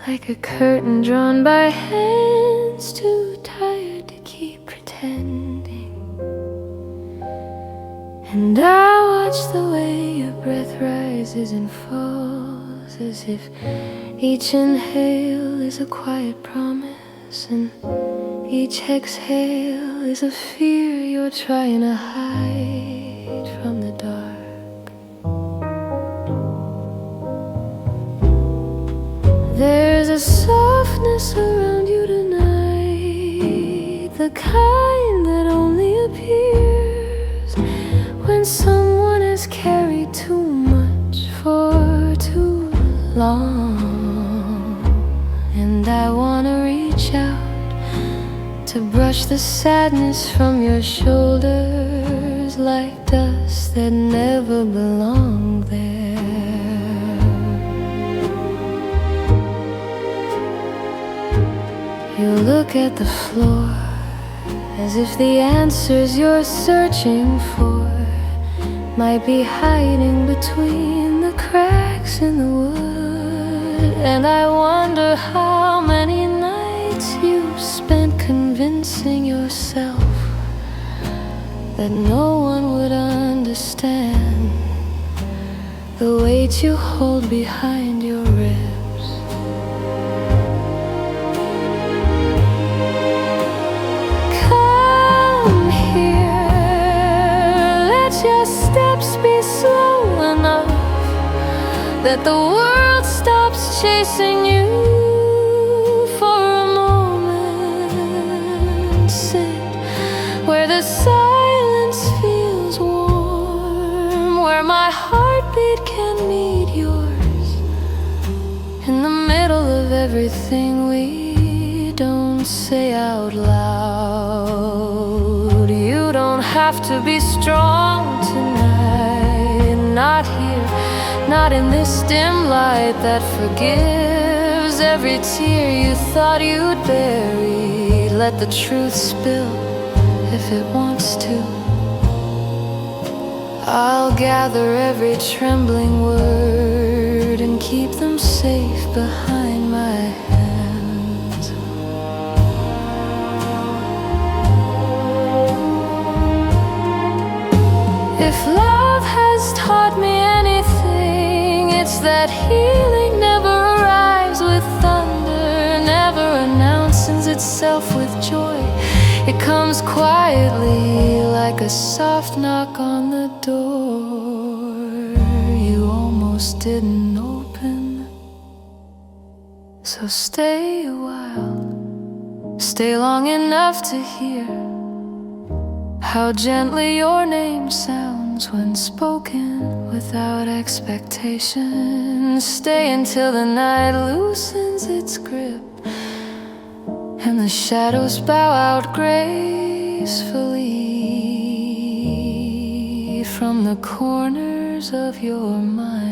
like a curtain drawn by hands too tired to keep pretending. And I watch the way your breath rises and falls, as if each inhale is a quiet promise, and each exhale is a fear you're trying to hide from the dark. There's a softness around you tonight, the kind that only appears when someone has carried too much for too long. And I wanna reach out to brush the sadness from your shoulders, like dust that never belonged there. You look at the floor as if the answers you're searching for might be hiding between the cracks in the wood. And I wonder how many nights you've spent convincing yourself that no one would understand the weight you hold behind your ribs. Your steps be slow enough that the world stops chasing you for a moment. Sit where the silence feels warm, where my heartbeat can meet yours, in the middle of everything we don't say out loud. You don't have to be strong tonight, not here, not in this dim light that forgives every tear you thought you'd bury. Let the truth spill if it wants to. I'll gather every trembling word and keep them safe behind my hands. If love has taught me anything, it's that healing never arrives with thunder, never announces itself with joy. It comes quietly, like a soft knock on the door you almost didn't open. So stay a while, stay long enough to hear how gently your name sounds when spoken without expectation. Stay until the night loosens its grip and the shadows bow out gracefully from the corners of your mind.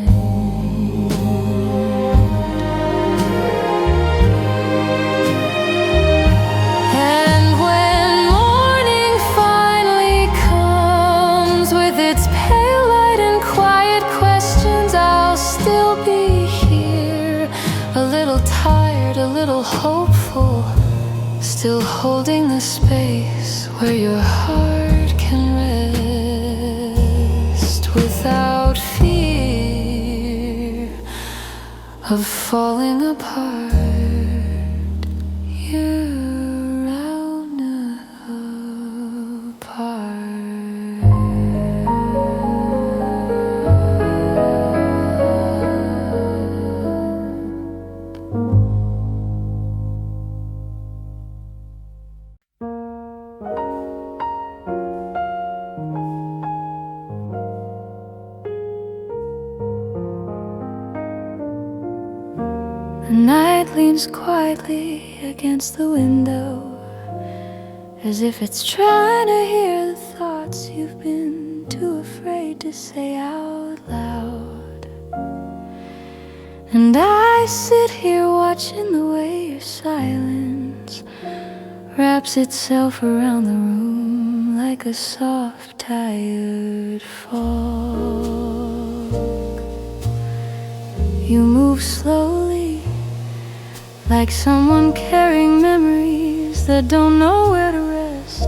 A little hopeful, still holding the space where your heart can rest without fear of falling apart. You're round apart. The night leans quietly against the window, as if it's trying to hear the thoughts you've been too afraid to say out loud. And I sit here watching the way your silence wraps itself around the room like a soft, tired fog. You move slowly, like someone carrying memories that don't know where to rest.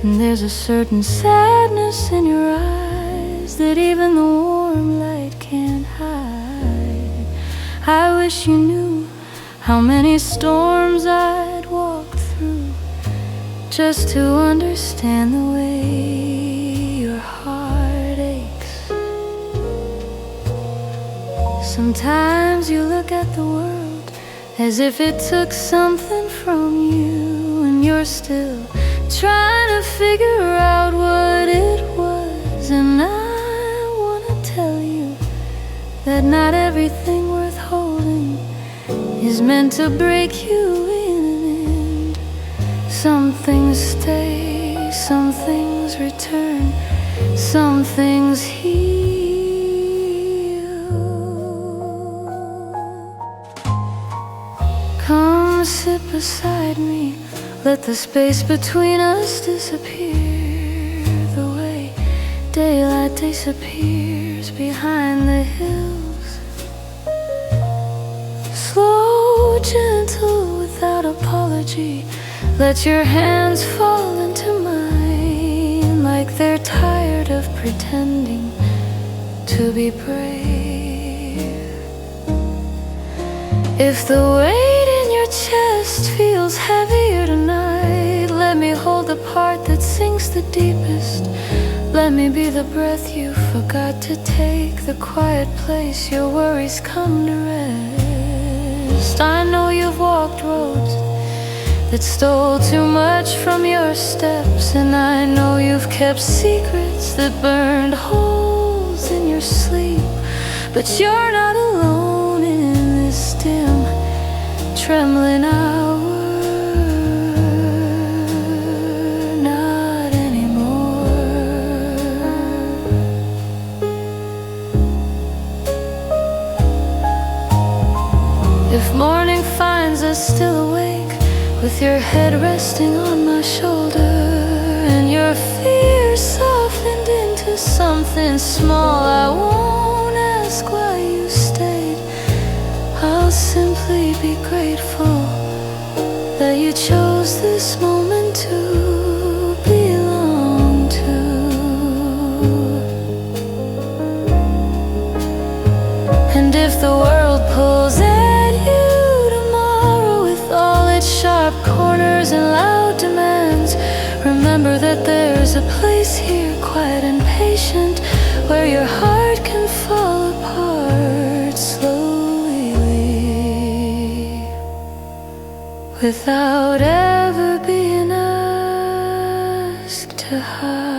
And there's a certain sadness in your eyes that even the warm light can't hide. I wish you knew how many storms I'd walk through just to understand the way your heart aches. Sometimes you look at the world as if it took something from you, and you're still trying to figure out what it was. And I wanna tell you that not everything worth holding is meant to break you in an end. Some things stay, some things return, some things heal. Come sit beside me, let the space between us disappear, the way daylight disappears behind the hills. Slow, gentle, without apology, let your hands fall into mine, like they're tired of pretending to be brave. If the weight in your chest feels heavier tonight, let me hold the part that sinks the deepest. Let me be the breath you forgot to take, the quiet place your worries come to rest. I know you've walked roads that stole too much from your steps, and I know you've kept secrets that burned holes in your sleep. But you're not alone in this dim, trembling hour. Not anymore. If morning finds us still awake, with your head resting on my shoulder, and your fear softened into something small, I won't ask why you stayed. I'll simply be grateful that you chose this moment to belong to. And if the world pulls at you tomorrow with all its sharp corners and loud demands, remember that there's a place here, quiet and patient, where your heart can fall apart slowly, without ever being asked to hide.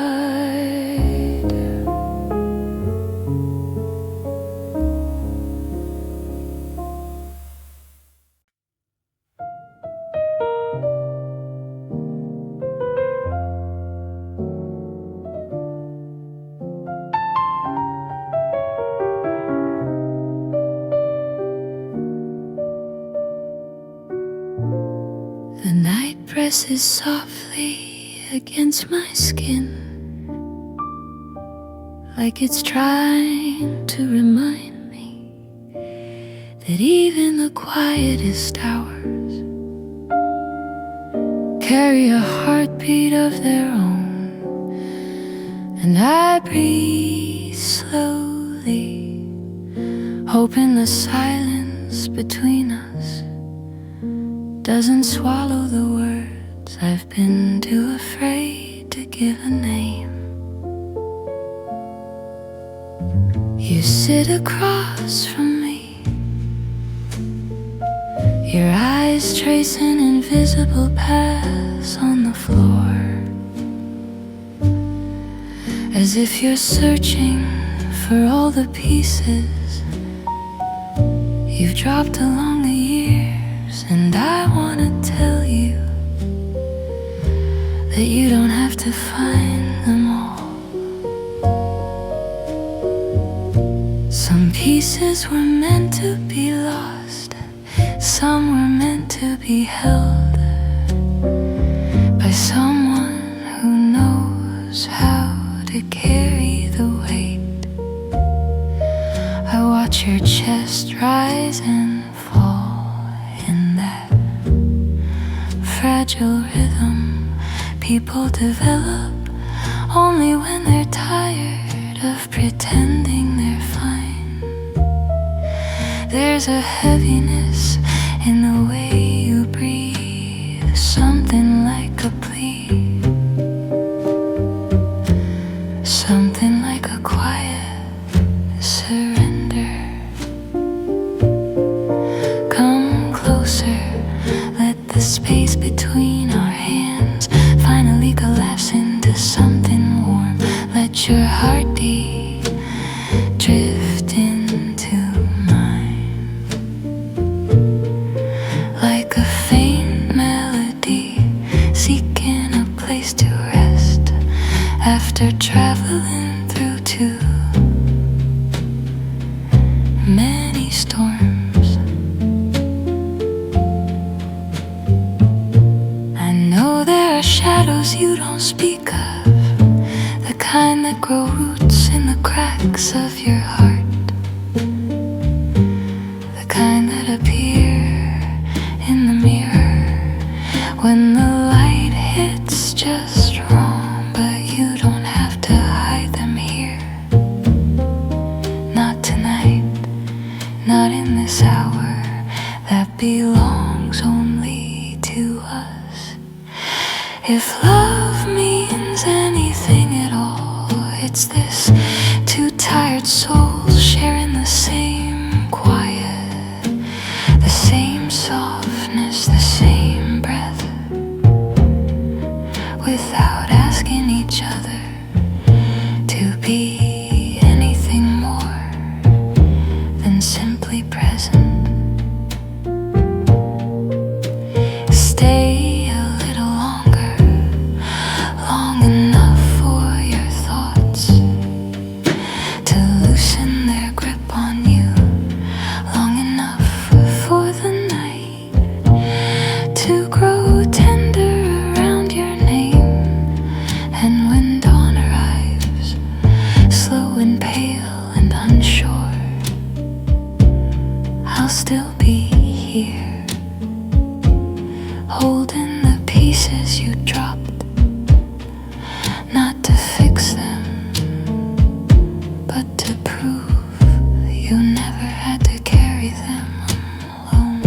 The night presses softly against my skin, like it's trying to remind me that even the quietest hours carry a heartbeat of their own. And I breathe slowly, hoping the silence between us doesn't swallow the words I've been too afraid to give a name. You sit across from me, your eyes tracing invisible paths on the floor, as if you're searching for all the pieces you've dropped along the years. And I wanna tell you that you don't have to find them all. Some pieces were meant to be lost, some were meant to be held by someone who knows how to carry the weight. I watch your chest rise and fall in that artificial rhythm people develop only when they're tired of pretending they're fine. There's a heaviness in the way you breathe, something like a plea, something like a quiet surrender. Come closer, let the space between our hands finally collapse into something warm. Let your heartbeat drift into mine, like a faint melody seeking a place to rest after traveling through too many storms. I know there are shadows you don't speak of, the kind that grow roots in the cracks of your heart, the kind that appear in the mirror when the light hits just wrong. But you don't have to hide them here, not tonight, not in this hour that belongs only to us. If love means anything at all, it's this: two tired souls sharing the same quiet, the same softness, the same breath, without asking each other to be anything more than simply present. Stay a little longer, long enough for your thoughts to loosen their grip on you, long enough for the night to grow tender around your name. And when dawn arrives, slow and pale and unsure, I'll still be here, holding the pieces you dropped, not to fix them, but to prove you never had to carry them alone.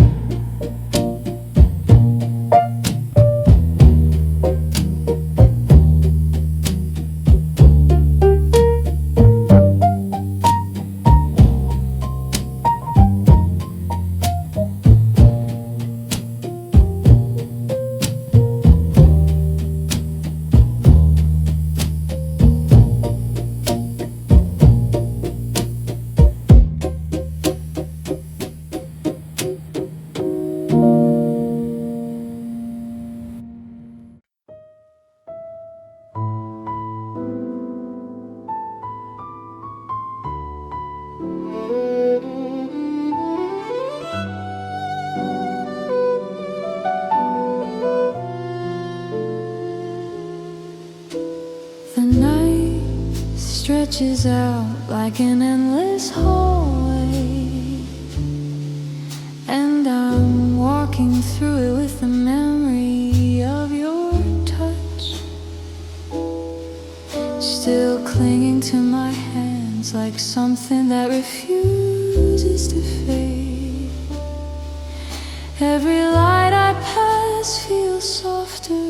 The night stretches out like an endless hallway, and I'm walking through it with the memory of your touch, still clinging to my hands like something that refuses to fade. Every light I pass feels softer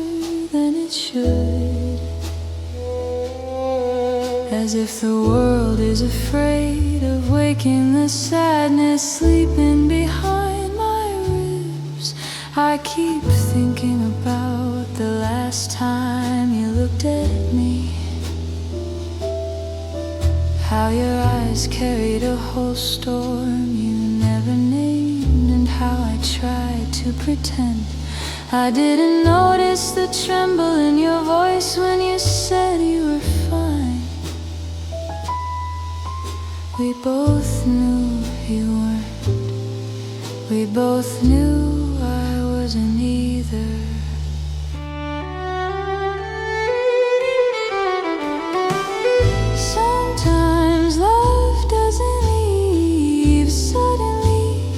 than it should, as if the world is afraid of waking the sadness sleeping behind my ribs. I keep thinking about the last time you looked at me, how your eyes carried a whole storm you never named, and how I tried to pretend I didn't notice the tremble in your voice when you said you were fine. We both knew you weren't, we both knew I wasn't either. Sometimes love doesn't leave suddenly,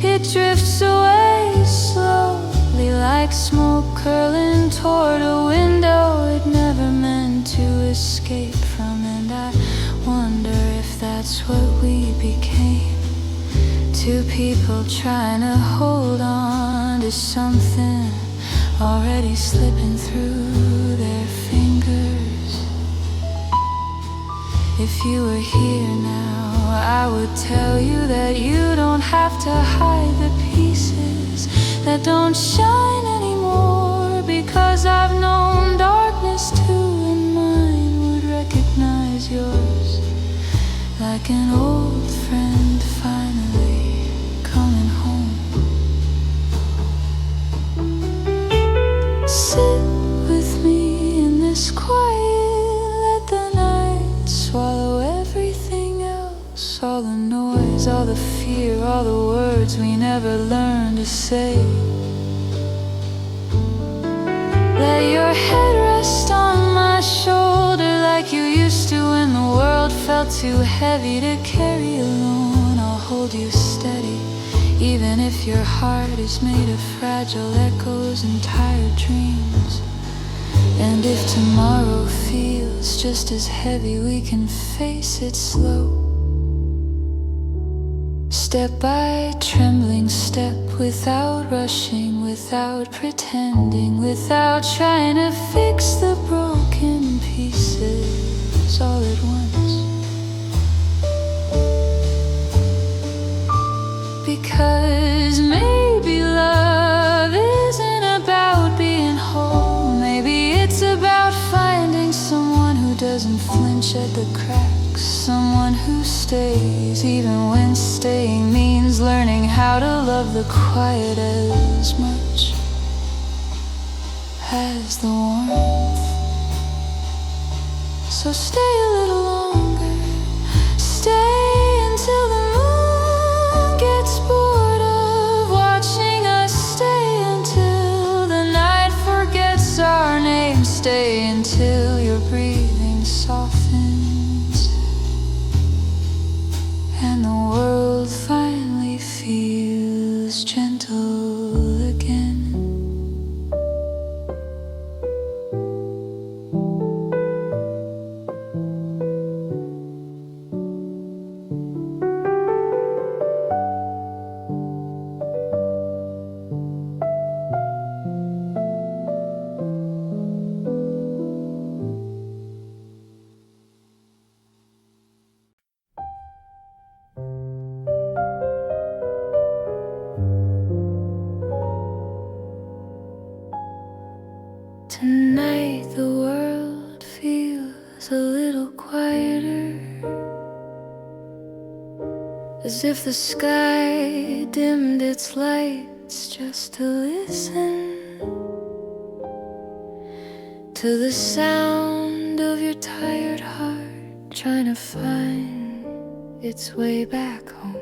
it drifts away slowly like smoke curling toward a window it never meant to escape from. And I wonder if that's what we became, two people trying to hold on to something already slipping through their fingers. If you were here now, I would tell you that you don't have to hide the pieces that don't shine anymore, because I've known darkness too, and mine would recognize yours like an old friend finally coming home. Sit with me in this quiet, let the night swallow everything else, all the noise, all the fear, all the words we never learned to say. Let your head rest on my shoulder like you used to when the world felt too heavy to carry alone. I'll hold you steady, even if your heart is made of fragile echoes and tired dreams. And if tomorrow feels just as heavy, we can face it slow, step by trembling step, without rushing, without pretending, without trying to fix the broken pieces all at once. Because maybe love isn't about being whole, maybe it's about finding someone who doesn't flinch at the cracks, someone who stays even when staying means learning how to love the quiet as much as the warmth. So stay a little longer, stay until the moon gets bored of watching us, stay until the night forgets our name, stay until your breathing softens and the world finally feels gentle again. Tonight the world feels a little quieter, as if the sky dimmed its lights just to listen to the sound of your tired heart trying to find its way back home.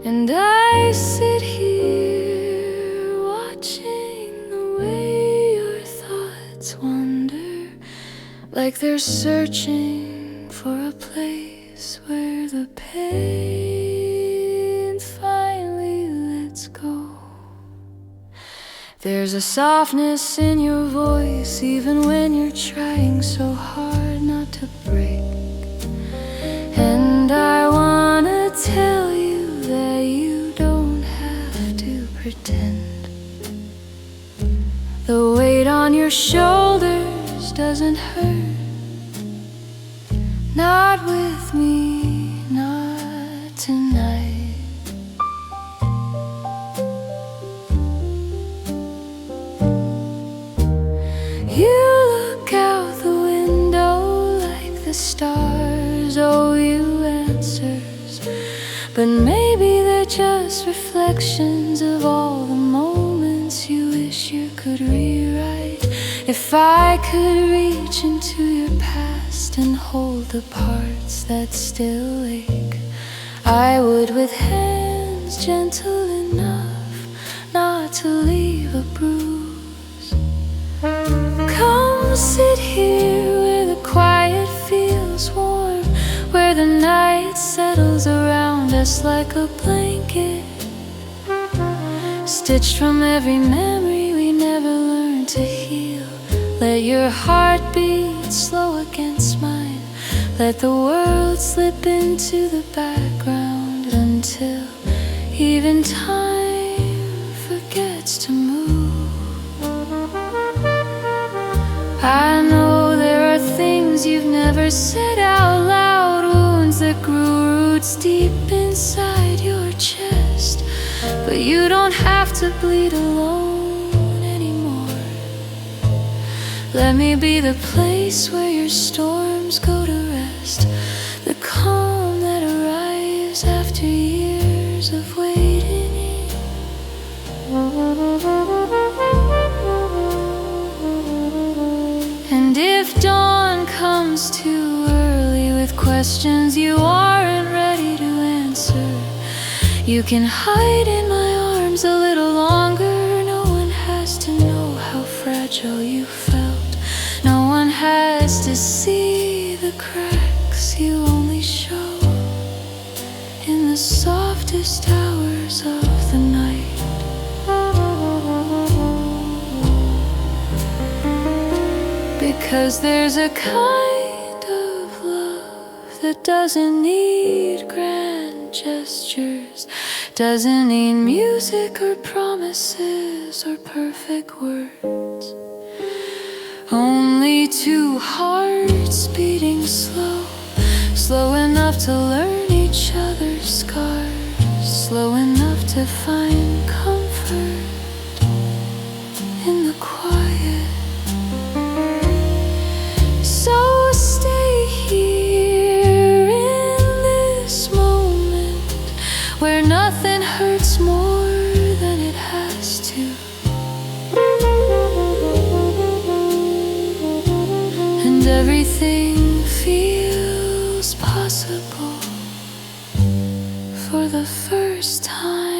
And I sit here watching the way your thoughts wander, like they're searching for a place where the pain finally lets go. There's a softness in your voice even when you're trying so hard not to break. And I wanna tell you that you don't have to pretend. The weight on your shoulders doesn't hurt, not with me, not tonight. You look out the window like the stars owe you answers, but maybe they're just reflections of all the moments you wish you could rewrite. If I could reach into your past and hold the parts that still ache, I would, with hands gentle enough not to leave a bruise. Come sit here where the quiet feels warm, where the night settles around us like a blanket. stitched from every memory we never learned to heal. Let your heart beat slow against mine. Let the world slip into the background until even time forgets to move. I know there are things you've never said out loud, wounds that grew roots deep inside your chest. But you don't have to bleed alone anymore. Let me be the place where your storms go to rest, the calm that arrives after years of waiting. And if dawn comes too early with questions you aren't ready to answer, you can hide in my arms a little longer. No one has to know how fragile you felt. No one has to see the cracks you only show in the softest hours of the night. Because there's a kind of love that doesn't need grand gestures, doesn't need music or promises or perfect words. Only two hearts beating slow, slow enough to learn each other's scars, slow enough to find comfort in the quiet. So stay here in this moment where nothing hurts more than it has to. And everything feels possible for the first time.